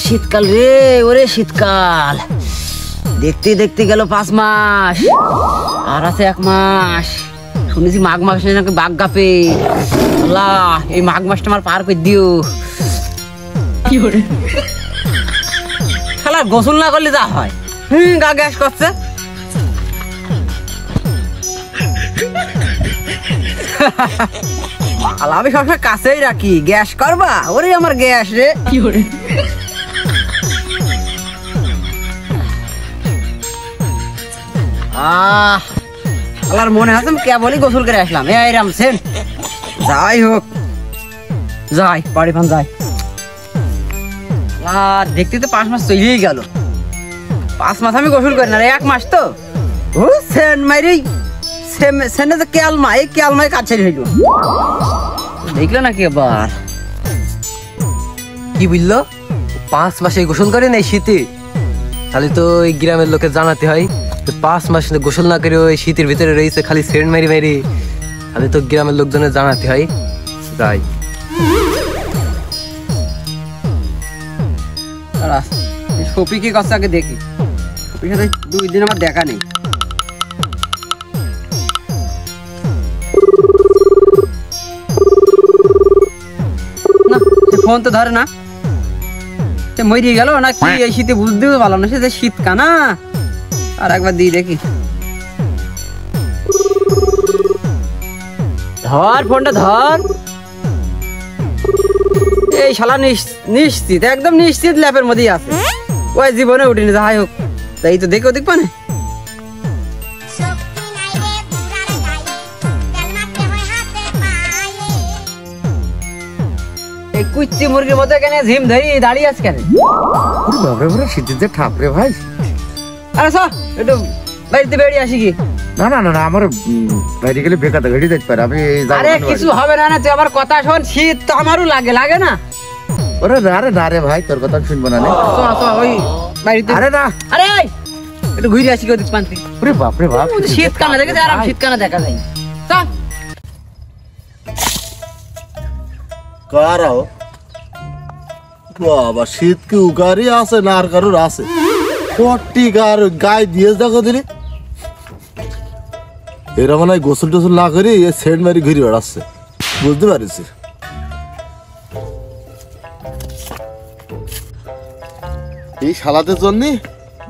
শীতকাল রে, ওরে শীতকাল। দেখতে দেখতে গেল 5 মাস, আর আছে 1 মাস। শুনেছি মাঘ মাসে নাকি বাঘ গাপে। আল্লাহ, এই মাঘ মাসটা আমার পার করে দিও। কি করে শালা গোসল না করলে যা হয়, গা গ্যাস করছে। আমি সবসময় কাছেই রাখি। গ্যাস করবা? ওরে আমার গ্যাস রে। কি করে আল্লাহর মনে আছে কেবলই গোসল করে আসলাম। এই রামসেন, যাই হোক, যাই বাড়ি ফান যাই। দেখতে তো 5 মাস চলেই গেল। 5 মাস আমি গোসল করি না, 1 মাস তো সেন মারি সেনে যে কেলমা, এই কেলমায় কাছে হইল। দেখলো নাকি আবার? কি বুঝলো? 5 মাসে গোসল করে না শীতে? তাহলে তো এই গ্রামের লোকে জানাতে হয় 5 মাস গোসল না করে ওই শীতের ভিতরে রয়েছে খালি সেন্ট মারি মারি। তাহলে তো গ্রামের লোকজনের জানাতে হয়। তাই সপি কি কথা আগে দেখি। সপির সাথে 2 দিন আমার দেখা নেই। না, ফোন তো ধরে না। সে মরে গেল না কি এই শীতে? বুঝতেও পারলাম না। সে যে শীত কানা। আর একবার দিয়ে দেখি। ধর ফোনটা, ধর। এই শালা নিশ্চিত, একদম নিশ্চিত ল্যাপের মধ্যেই আছে। ওই জীবনে উঠিনি, যাই হোক। তাই তো দেখো, দেখবা না? এই কুচ্চি মুরগির মতো কেন ঝিম ধরি দাঁড়িয়ে আছে কেন? বাপরে বাপরে, শীতের যে ঠাপরে ভাই। আরে সব একটু বাড়িতে বেরিয়ে আসি কি? না না না, আমার বাইরে গেলে বেকাতে গাড়ি যেতে পারে। আমি আরে কিছু হবে না, তুই আমার কথা শোন। শীত তো আমারও লাগে না? ওরে আরে না রে ভাই, তোর কথা শুনবো না। ওই বাড়িতে। আরে না, আরে একটু ঘুরে আসি কেউ পান্তি। ওরে বাপরে বাপ, শীত কানা দেখে আর শীত কানা দেখা যায়। চল কারাও বাবা, শীত কি উগারি আছে না আর কারোর আছে? পট্টিকার গায়ে দিয়ে দেখো দিলি, এরা মানে গোসল টোসল না করি সেন্ট মারি ঘুরে বেড়াচ্ছে। বুঝতে পারিস? এই শালাদের জন্য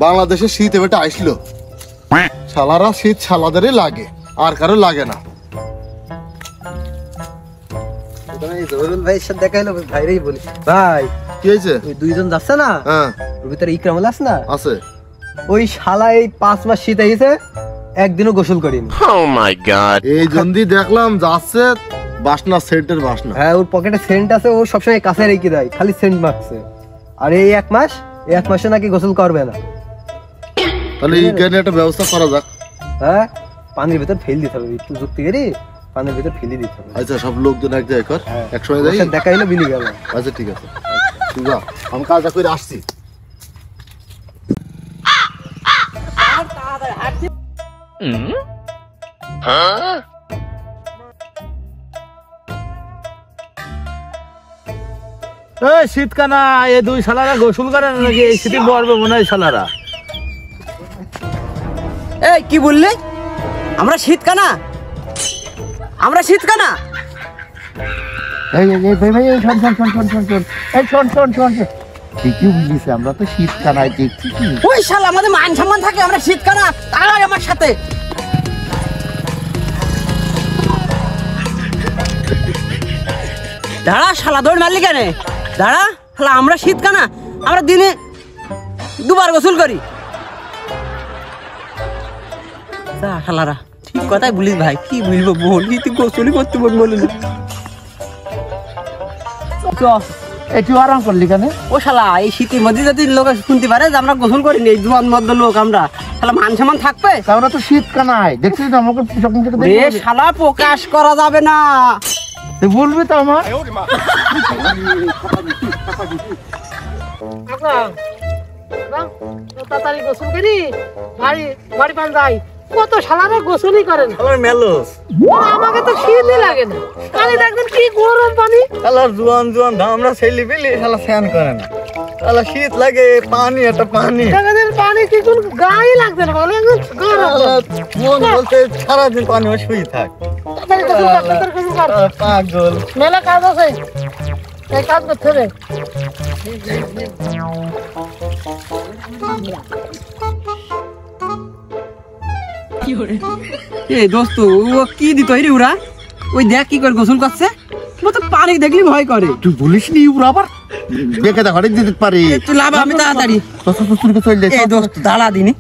বাংলাদেশে শীত এবারটা আসলো। শালারা শীত শালাদেরই লাগে, আর কারো লাগে না। ভাইয়ের সাথে দেখা হলো, ভাইরাই বলি ভাই কি হয়েছে? ওই 2 জন যাচ্ছে না, হ্যাঁ, ওর ভিতরে ইকরামুল আছে না? আছে। ওই শালা এই 5 মাস শীত আইছে, একদিনও গোসল করিনি। এই জন্যই দেখলাম যাচ্ছে বাসনা, সেন্টের বাসনা। হ্যাঁ, ওর পকেটে সেন্ট আছে, ও সবসময় কাছে রেখে দেয়, খালি সেন্ট মাখছে। আর এই 1 মাসে নাকি গোসল করবে না। তাহলে এইখানে একটা ব্যবস্থা করা যাক। হ্যাঁ, পানির ভিতর ফেল দিতে হবে, একটু যুক্তি করি পানির ভিতর ফেলে দিতে হবে। আচ্ছা, সব লোকজন এক জায়গায় কর, একসময় যাই। দেখা হইলো বিলি গেল। আচ্ছা ঠিক আছে, তুই যা, আমি কাজটা করে আসছি। শীতকানা এই 2 শালারা গোসল করে নাকি? এই শীতে মরবে মনে হয় শালারা। এই কি বললি? আমরা শীত কানা? আমরা শীত কানা? এই ভাই ভাই, শোন শোন শোন শোন শোন শোন, এই শোন শোন শোন, ঠিকই বুঝিস, আমরা তো শীত কানায় দেখছি। ওই শালা আমাদের মান সম্মান থাকে, আমরা শীত কানা। তাই আমার সাথে দাঁড়া। শালা দৌড় মারলি কেন? দাঁড়া শালা, আমরা শীত কানা? আমরা দিনে 2 বার গোসল করি। শালারা ঠিক কথাই বলিস ভাই। কি বলবো বল, তুই গোসলই করতে বল বলি না। একটু আরাম করলি কেন? ও শালা, এই শীতের মধ্যে যদি লোক শুনতে পারে যে আমরা গোসল করিনি, এই জোয়ান মধ্য লোক আমরা, শালা মান সম্মান থাকবে? আমরা তো শীত কানায় দেখছিস না, আমাকে শালা প্রকাশ করা যাবে না। তুই বলবি তো আমার। তাড়াতাড়ি গোসল করি, বাড়ি পান যাই। কত শালারা গোসলই করে না। আমাকে তো শীতই লাগে না, খালি দেখবেন কি গরম পানি। জোয়ান ধামরা ছেলে পেলে শালা স্নান করে না। আলা শীত লাগে পানি একটা পানি সারাদিন পানি কি কোন গায়ে লাগবে না বলে গরম মন বলতে সারাদিন পানি শুয়ে থাক পাগল মেলা কাজ আছে এই কাজ করতে হবে এই দোস্ত ও কি দিত রে ওরা ওই দেখ কি করে গোসল করছে ও তো পানি দেখলি ভয় করে তুই বলিস নি ওরা আবার দেখে দেখ হঠাৎ দিতে পারি একটু লাভ আমি তাড়াতাড়ি চলে এই দোস্ত দাঁড়া দিনি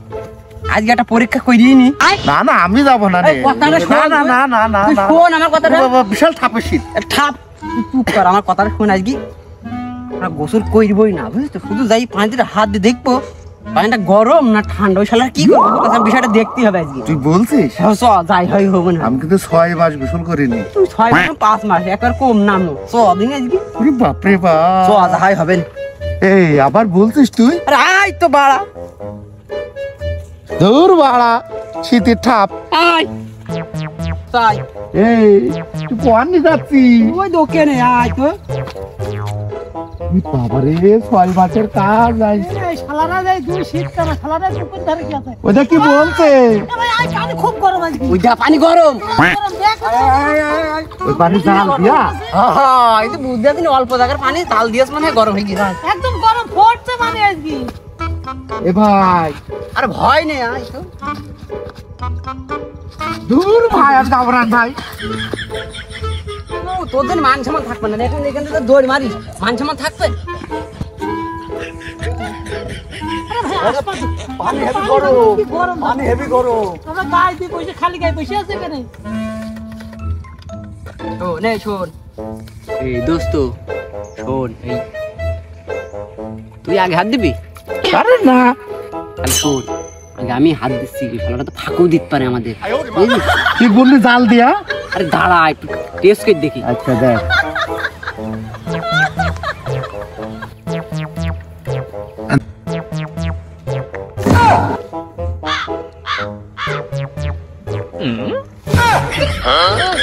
আজকে একটা পরীক্ষা করিয়ে নি না না আমি যাবো না রে এই কথাটা শোন, না না না না তুই না শোন আমার কথাটা বাবা, বিশাল ঠাপের শীত ঠাপ তুই চুপ কর আমার কথাটা শোন আজকে আমরা গোসল করবই না বুঝলি তো শুধু যাই পানিতে হাত দিয়ে দেখবো পানিটা গরম না ঠান্ডা ওই শালার কি করবো তোর কাছে বিষয়টা দেখতে হবে আজকে তুই বলছিস হ্যাঁ, চ যাই হয় হবে না আমি কিন্তু 6 মাস গোসল করিনি তুই 6 মাস 5 মাস একবার কম নামো চ দিন আজকে ওরে বাপরে চ বাপ যাই হবে না এই আবার বলছিস তুই আরে আয় তো বাড়া দূর বাড়া শীতের ঠাপ আয় তাই এই তুই কোন যাচ্ছি ওই দোকানে আয় তো বাবারে 6 মাসের কাজ আই এই শালারা যাই দুই শীত কানা শালারা পুকুর ধারে কি আছে ওটা কি বলছে ভাই আই পানি খুব গরম আজকে ওই যা পানি গরম গরম দেখ ওই পানি জাল দিয়া হ্যাঁ এই তো বুঝতে দিন অল্প জায়গার পানি তাল দিয়েছ মানে গরম হয়ে গেছে একদম গরম পড়ছে মানে আজকে এ ভাই আরে ভয় নেই আয় তো দূর ভাই আর গাবরান ভাই ও, তোদের মান সম্মান থাকবে না এখন এখান থেকে দৌড় মারিস মান সম্মান থাকবে পানি হেবি গরম কি গরম পানি হেবি গরম আমরা গায়ে দিয়ে বসে খালি গায়ে বসে আছে এখানে ও নে শোন এই দোস্ত শোন এই তুই আগে হাত দিবি আরে না তাহলে শোন আগে আমি হাত দিচ্ছি ফেলাটা তো ফাঁকও দিতে পারে আমাদের বুঝলি? কি বললি জাল দিয়া আরে দাঁড়া একটু টেস্ট করে দেখি আচ্ছা দেখ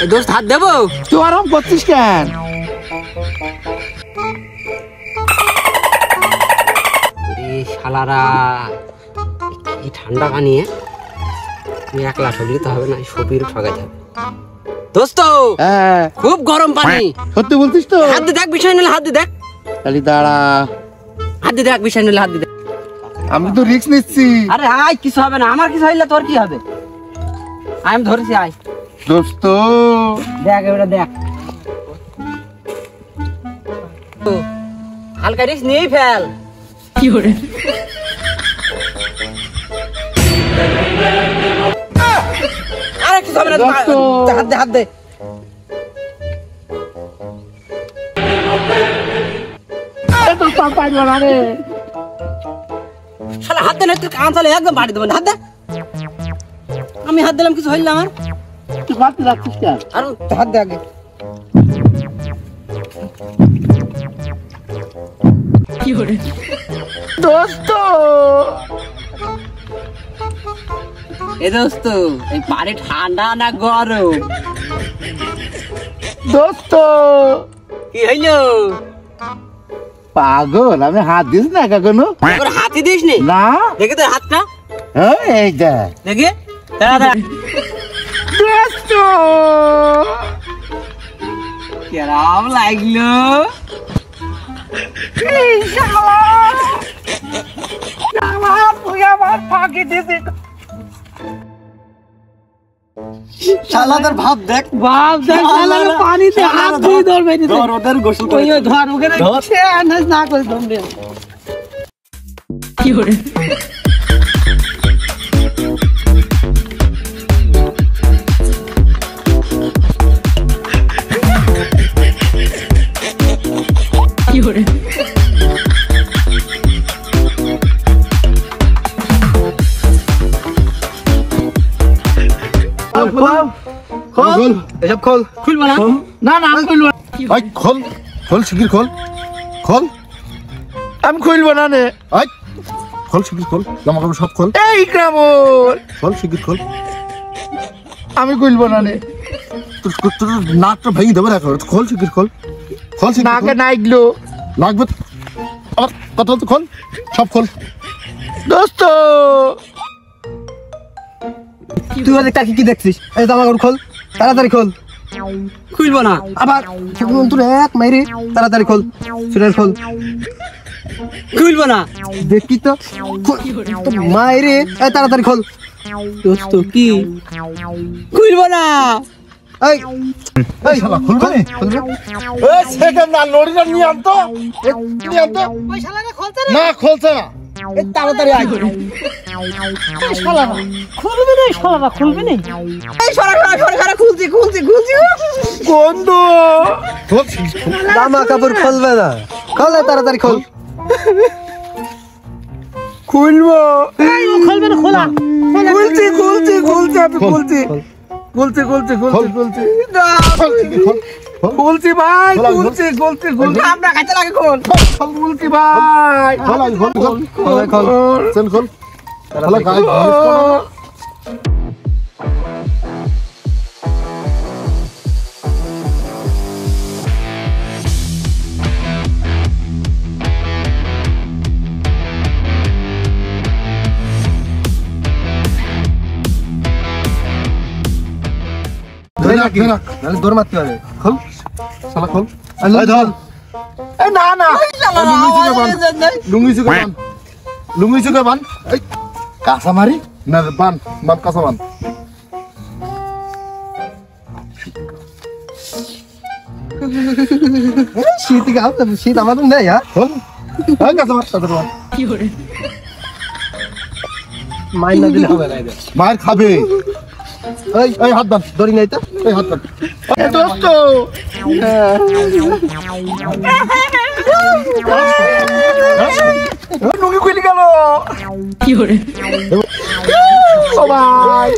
এই দোস্ত হাত দেবো তুই আরাম করছিস কেন রে শালারা এই ঠান্ডা পানিয়ে তুই একলা ঠকলে তো হবে না সবিরও ঠকাইতে হবে দোস্ত হ্যাঁ খুব গরম পানি সত্যি বলছিস তো হাত দিয়ে দেখ বিষয় নিলে হাত দিয়ে দেখ খালি দাঁড়া হাত দিয়ে দেখ বিষয় নিলে হাত দিয়ে দেখ আমি তো রিস্ক নিচ্ছি আরে আয় কিছু হবে না আমার কিছু হইলে তোর কি হবে আমি ধরেছি আয় দোস্ত দেখ এবারে দেখ ও, হালকা রিস্ক নিয়েই ফেল কি করে আরে কিছু হবে না দোস্ত। হাত দে হাত দে শালা হাত দে না তুই কান চালে একদম বাড়ি দেবেন হাত দে আমি হাত দিলাম কিছু হইল না আমার তুই বাড়তে যাচ্ছিস কেন আর হাত দে আগে দোস্ত এ দোস্ত এই পানি ঠান্ডা না গরম দোস্ত কি হইলো পাগল আমি হাত দিস না কখনো তোর হাতে দিস নি না দেখি তোর হাতটা এই দেখ দেখি দাঁড়া দাঁড়া দোস্ত কেরাম লাগলো শালাদের ভাব দেখ বাপ দেখ শালারা পানিতে হাত দিয়ে ধরবে নি ধর ওদের গোসল ওই ওই ধর ওখানে সে আন্দাজ না করে ধরবে খোল এসব খোল খুলবো না না না আমি খুলবো না। আই খোল খোল শিগগির খোল খোল আমি খুলবো না নে আই খোল শিগগির খোল জামা কাপড় সব খোল এই গ্রামর খোল শিগগির খোল আমি খুলবো না নে তোর নাকটা ভেঙে দেবে না খোল শিগগির খোল খোল শিগগির নাকে খোল। নাইগলো লাগবে আবার কথা তো খোল, সব খোল। দোস্ত তুই ওদের তাকে কি দেখছিস? এই জামা কাপড় খোল, তাড়াতাড়ি খোল। খুলবো না। আবার তোর এক মাইরে, তাড়াতাড়ি খোল, সোয়েটার খোল। খুলবো না। দেখি তো মাইরে, তাড়াতাড়ি খোল। দোস্ত কি? খুলবো না। এই এই শালা খুলবে নি? এই সেকেন্ড না, লড়িটা নিয়ে আনতো, নিয়ে আনতো। ওই শালারা খোলছে না। না খুলছে না। এই তাড়াতাড়ি আয়। এই শালারা খুলবে না, এই শালারা খুলবে না। এই সরা খুলছি। গন্ধ। খুলছি। জামা কাপড় খুলবে না, খোল তাড়াতাড়ি খোল। খুলবো। এই ও খুলবে না, খোলা। খুলছি আমি খোল। খুলছি। খোল। খুলছি ভাই, খোলা, খোল। খুলছি। আমরা কাছে লাগে খোল। খুলছি ভাই। খোল আগে, খোল। খোল। চেন খোল। খোলা গায়ে ঘুষ করো না। ধরে রাখ, নাহলে দৌড় মারতে হবে। খোল, শালা খোল। এই ধর। এই না না, লুঙ্গি চুকে বান। লুঙ্গি চুকে বান। এই কাঁচা মারি না, বান কাঁচা বান। শীত আমাদের নেই। হ্যাঁ, খোল। এই কাঁচা মার, কাঁচা বান। মাইন না দিলে হবে না। মার খাবে। এই হাত বান। দড়ি নাই তো। এই হাত বান। এই দোস্ত। লুঙ্গি খুলে গেল। ও ভাই,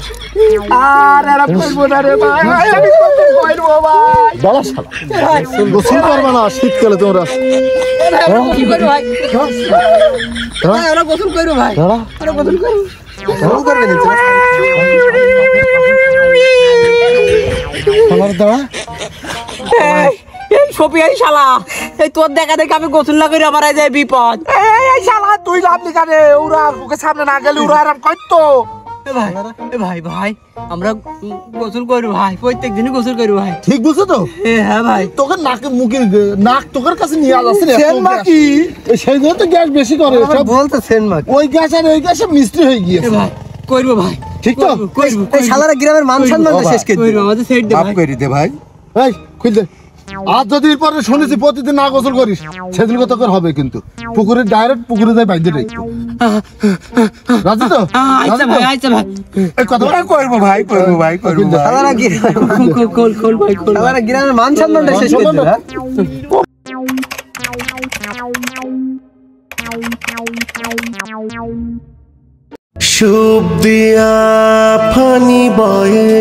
আর এরা করবো না রে ভাই, আমি করবো ভাই। দাঁড়া শালা। গোসল করবে না শীতকালে তোমরা। কি করবো ভাই? ওরা গোসল করবো ভাই। দাঁড়া। কেমন করবে নিচে? আমার দাঁড়া। এই সপি, এই শালা, এই তোর দেখা দেখে আমি গোসল না করে আমার এই যে বিপদ। এই শালা তুই লাভলি কানে, ওরা ওকে সামনে না গেলে ওরা আরাম করতো। ভাই আমরা গোসল করবো ভাই, প্রত্যেক দিনই গোসল করবো ভাই। ঠিক বুঝছো তো? হ্যাঁ ভাই। তোকে নাকে মুখে নাক তোকের কাছে নিয়ে আসছে না, সেন মাকি। সেই জন্য তো গ্যাস বেশি করে সব। বলতে সেন মাকি। ওই গ্যাস আর ওই গ্যাসে মিস্ত্রি হয়ে গিয়েছে। ভাই করবো ভাই, ঠিক তো? এই শালারা গ্রামের মান সম্মান শেষ করে দিবে। আমাদের সেট দে ভাই। করে দে ভাই। এই খুল দে। আজ যদি এরপরে শুনেছি প্রতিদিন না গোসল করিস, সেদিন তোকে হবে কিন্তু পুকুরে ডাইরেক্ট পুকুরে যাই বাইরে রেখে। রাজি তো? আচ্ছা ভাই, আচ্ছা ভাই। এই কথা করবো ভাই। শালারা খোল ভাই, খোল। শালারা গ্রামের মান সম্মানটা শেষ করে দিবে। সুপ দিয়া ফানি বয়ে